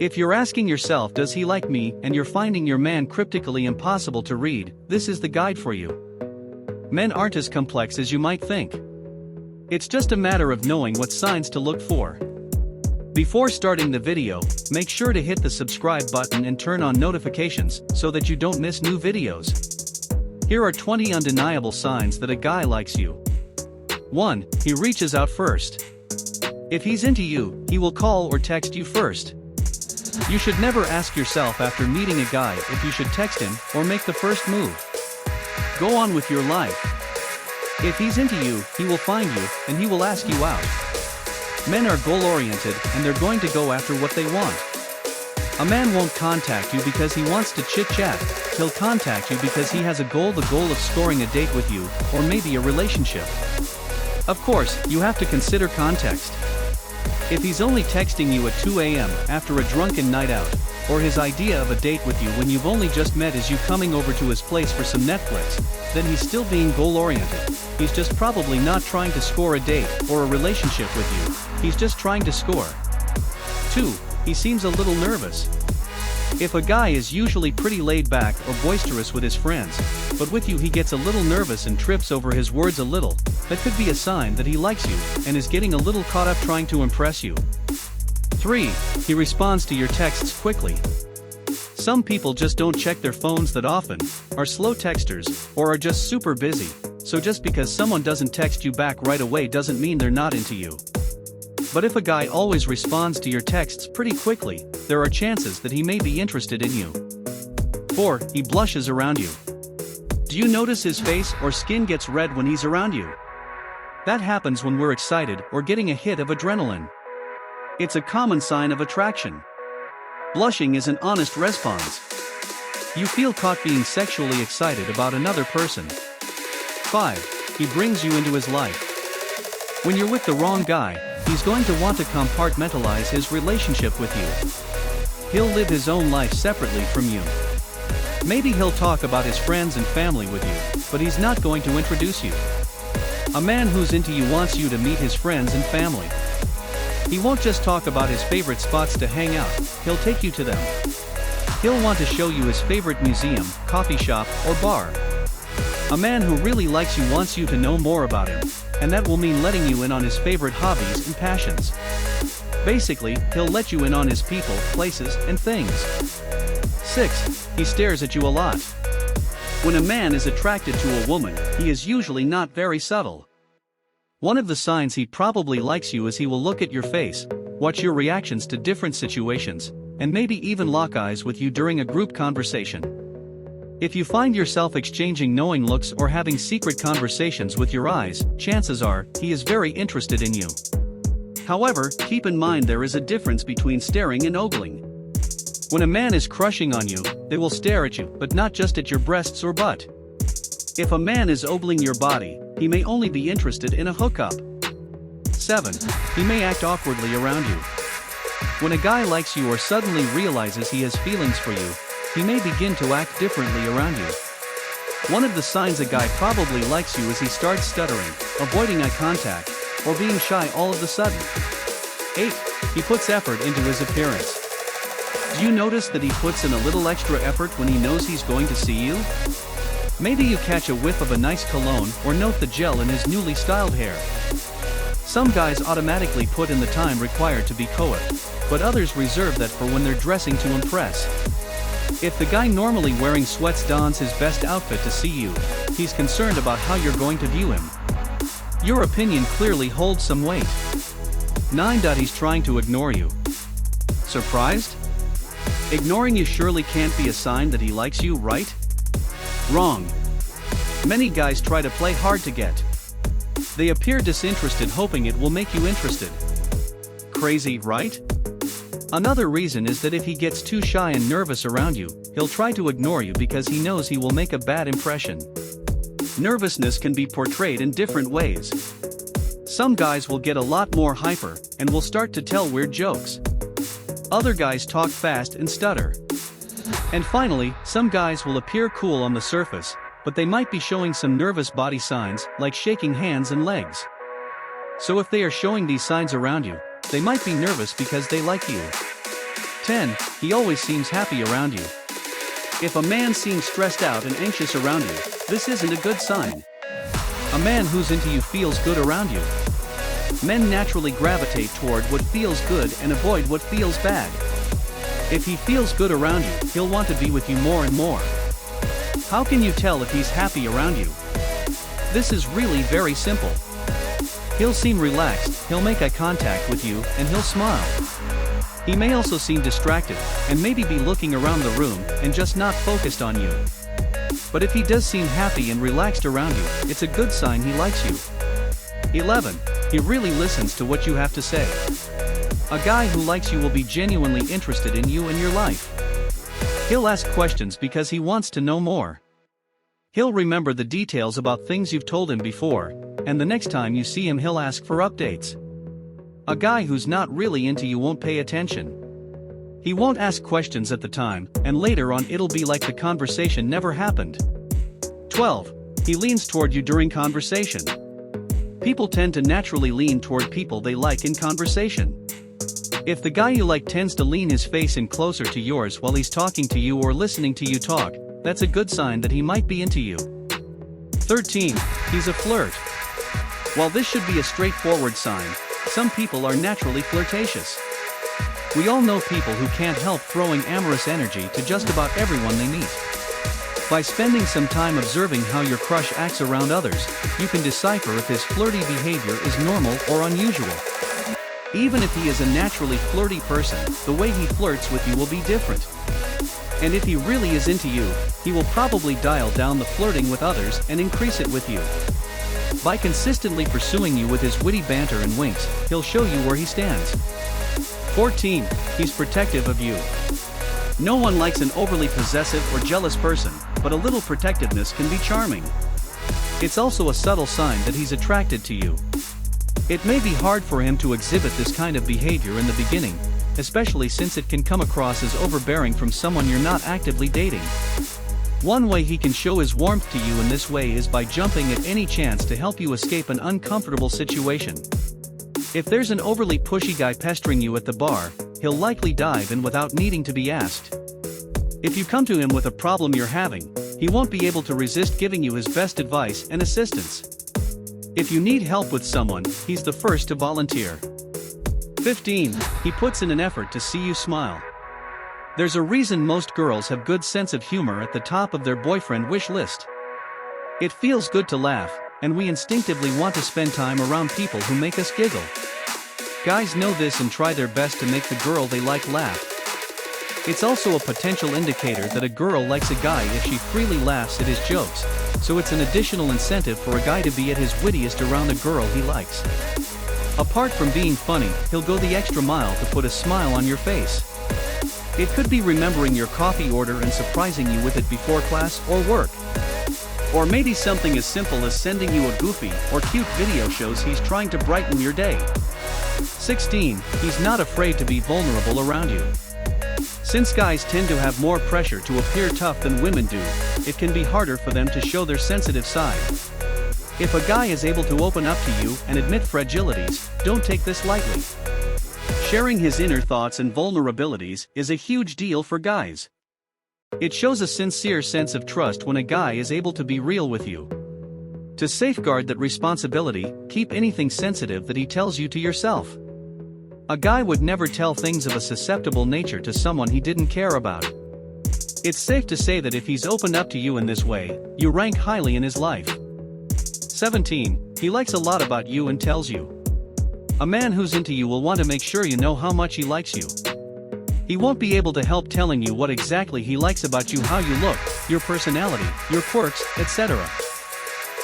If you're asking yourself, does he like me, and you're finding your man cryptically impossible to read, this is the guide for you. Men aren't as complex as you might think. It's just a matter of knowing what signs to look for. Before starting the video, make sure to hit the subscribe button and turn on notifications so that you don't miss new videos. Here are 20 undeniable signs that a guy likes you. 1. He reaches out first. If he's into you, he will call or text you first. You should never ask yourself after meeting a guy if you should text him or make the first move. Go on with your life. If he's into you, he will find you, and he will ask you out. Men are goal-oriented, and they're going to go after what they want. A man won't contact you because he wants to chit-chat, he'll contact you because he has the goal of scoring a date with you, or maybe a relationship. Of course, you have to consider context. If he's only texting you at 2 a.m. after a drunken night out, or his idea of a date with you when you've only just met is you coming over to his place for some Netflix, then he's still being goal-oriented. He's just probably not trying to score a date or a relationship with you, he's just trying to score. 2. He seems a little nervous. If a guy is usually pretty laid back or boisterous with his friends, but with you he gets a little nervous and trips over his words a little, that could be a sign that he likes you and is getting a little caught up trying to impress you. 3. He responds to your texts quickly. Some people just don't check their phones that often, are slow texters, or are just super busy, so just because someone doesn't text you back right away doesn't mean they're not into you. But if a guy always responds to your texts pretty quickly, there are chances that he may be interested in you. 4. He blushes around you. Do you notice his face or skin gets red when he's around you? That happens when we're excited or getting a hit of adrenaline. It's a common sign of attraction. Blushing is an honest response. You feel caught being sexually excited about another person. 5. He brings you into his life. When you're with the wrong guy, he's going to want to compartmentalize his relationship with you. He'll live his own life separately from you. Maybe he'll talk about his friends and family with you, but he's not going to introduce you. A man who's into you wants you to meet his friends and family. He won't just talk about his favorite spots to hang out, he'll take you to them. He'll want to show you his favorite museum, coffee shop, or bar. A man who really likes you wants you to know more about him, and that will mean letting you in on his favorite hobbies and passions. Basically, he'll let you in on his people, places, and things. 6. He stares at you a lot. When a man is attracted to a woman, he is usually not very subtle. One of the signs he probably likes you is he will look at your face, watch your reactions to different situations, and maybe even lock eyes with you during a group conversation. If you find yourself exchanging knowing looks or having secret conversations with your eyes, chances are, he is very interested in you. However, keep in mind there is a difference between staring and ogling. When a man is crushing on you, they will stare at you, but not just at your breasts or butt. If a man is ogling your body, he may only be interested in a hookup. 7. He may act awkwardly around you. When a guy likes you or suddenly realizes he has feelings for you, he may begin to act differently around you. One of the signs a guy probably likes you is he starts stuttering, avoiding eye contact, or being shy all of a sudden. 8. He puts effort into his appearance. Do you notice that he puts in a little extra effort when he knows he's going to see you? Maybe you catch a whiff of a nice cologne or note the gel in his newly styled hair. Some guys automatically put in the time required to be coy, but others reserve that for when they're dressing to impress. If the guy normally wearing sweats dons his best outfit to see you, he's concerned about how you're going to view him. Your opinion clearly holds some weight. 9. He's trying to ignore you. Surprised? Ignoring you surely can't be a sign that he likes you, right? Wrong. Many guys try to play hard to get. They appear disinterested hoping it will make you interested. Crazy, right? Another reason is that if he gets too shy and nervous around you, he'll try to ignore you because he knows he will make a bad impression. Nervousness can be portrayed in different ways. Some guys will get a lot more hyper and will start to tell weird jokes. Other guys talk fast and stutter. And finally, some guys will appear cool on the surface, but they might be showing some nervous body signs, like shaking hands and legs. So if they are showing these signs around you, they might be nervous because they like you. 10. He always seems happy around you. If a man seems stressed out and anxious around you, this isn't a good sign. A man who's into you feels good around you. Men naturally gravitate toward what feels good and avoid what feels bad. If he feels good around you, he'll want to be with you more and more. How can you tell if he's happy around you? This is really very simple. He'll seem relaxed, he'll make eye contact with you, and he'll smile. He may also seem distracted, and maybe be looking around the room, and just not focused on you. But if he does seem happy and relaxed around you, it's a good sign he likes you. 11. He really listens to what you have to say. A guy who likes you will be genuinely interested in you and your life. He'll ask questions because he wants to know more. He'll remember the details about things you've told him before, and the next time you see him he'll ask for updates. A guy who's not really into you won't pay attention. He won't ask questions at the time, and later on it'll be like the conversation never happened. 12. He leans toward you during conversation. People tend to naturally lean toward people they like in conversation. If the guy you like tends to lean his face in closer to yours while he's talking to you or listening to you talk, that's a good sign that he might be into you. 13. He's a flirt. While this should be a straightforward sign, some people are naturally flirtatious. We all know people who can't help throwing amorous energy to just about everyone they meet. By spending some time observing how your crush acts around others, you can decipher if his flirty behavior is normal or unusual. Even if he is a naturally flirty person, the way he flirts with you will be different. And if he really is into you, he will probably dial down the flirting with others and increase it with you. By consistently pursuing you with his witty banter and winks, he'll show you where he stands. 14. He's protective of you. No one likes an overly possessive or jealous person, but a little protectiveness can be charming. It's also a subtle sign that he's attracted to you. It may be hard for him to exhibit this kind of behavior in the beginning, especially since it can come across as overbearing from someone you're not actively dating. One way he can show his warmth to you in this way is by jumping at any chance to help you escape an uncomfortable situation. If there's an overly pushy guy pestering you at the bar, he'll likely dive in without needing to be asked. If you come to him with a problem you're having, he won't be able to resist giving you his best advice and assistance. If you need help with someone, he's the first to volunteer. 15. He puts in an effort to see you smile. There's a reason most girls have good sense of humor at the top of their boyfriend wish list. It feels good to laugh, and we instinctively want to spend time around people who make us giggle. Guys know this and try their best to make the girl they like laugh. It's also a potential indicator that a girl likes a guy if she freely laughs at his jokes, so it's an additional incentive for a guy to be at his wittiest around a girl he likes. Apart from being funny, he'll go the extra mile to put a smile on your face. It could be remembering your coffee order and surprising you with it before class or work. Or maybe something as simple as sending you a goofy or cute video shows he's trying to brighten your day. 16. He's not afraid to be vulnerable around you. Since guys tend to have more pressure to appear tough than women do, it can be harder for them to show their sensitive side. If a guy is able to open up to you and admit fragilities, don't take this lightly. Sharing his inner thoughts and vulnerabilities is a huge deal for guys. It shows a sincere sense of trust when a guy is able to be real with you. To safeguard that responsibility, keep anything sensitive that he tells you to yourself. A guy would never tell things of a susceptible nature to someone he didn't care about. It's safe to say that if he's opened up to you in this way, you rank highly in his life. 17. He likes a lot about you and tells you. A man who's into you will want to make sure you know how much he likes you. He won't be able to help telling you what exactly he likes about you, how you look, your personality, your quirks, etc.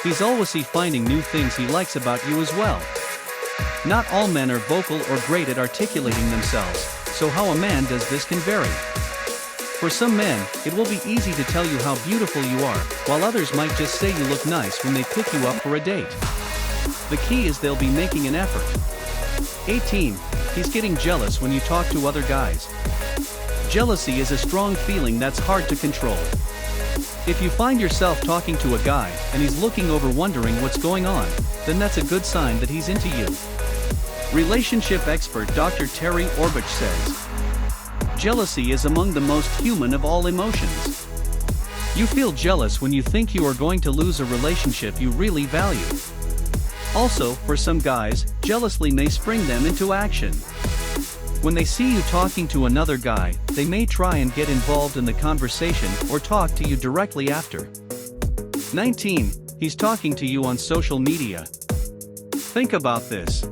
He's always finding new things he likes about you as well. Not all men are vocal or great at articulating themselves, so how a man does this can vary. For some men, it will be easy to tell you how beautiful you are, while others might just say you look nice when they pick you up for a date. The key is they'll be making an effort. 18. He's getting jealous when you talk to other guys. Jealousy is a strong feeling that's hard to control. If you find yourself talking to a guy and he's looking over wondering what's going on, then that's a good sign that he's into you. Relationship expert Dr. Terry Orbach says, Jealousy is among the most human of all emotions. You feel jealous when you think you are going to lose a relationship you really value. Also, for some guys, jealousy may spring them into action. When they see you talking to another guy, they may try and get involved in the conversation or talk to you directly after. 19. He's talking to you on social media. Think about this.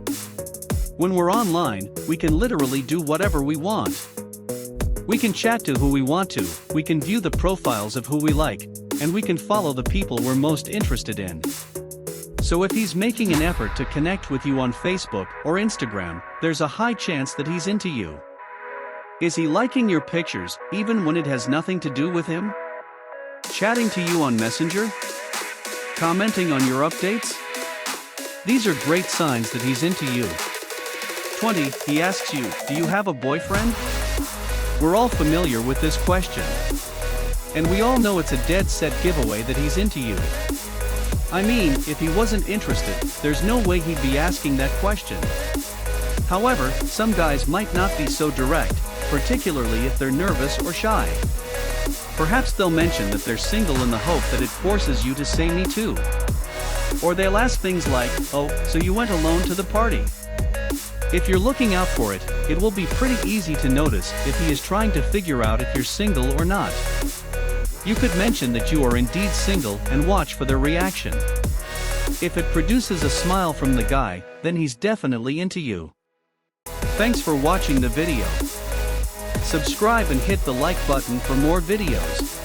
When we're online, we can literally do whatever we want. We can chat to who we want to, we can view the profiles of who we like, and we can follow the people we're most interested in. So if he's making an effort to connect with you on Facebook or Instagram, there's a high chance that he's into you. Is he liking your pictures, even when it has nothing to do with him? Chatting to you on Messenger? Commenting on your updates? These are great signs that he's into you. 20. He asks you, do you have a boyfriend? We're all familiar with this question. And we all know it's a dead set giveaway that he's into you. I mean, if he wasn't interested, there's no way he'd be asking that question. However, some guys might not be so direct, particularly if they're nervous or shy. Perhaps they'll mention that they're single in the hope that it forces you to say me too. Or they'll ask things like, oh, so you went alone to the party? If you're looking out for it, it will be pretty easy to notice if he is trying to figure out if you're single or not. You could mention that you are indeed single and watch for their reaction. If it produces a smile from the guy, then he's definitely into you. Thanks for watching the video. Subscribe and hit the like button for more videos.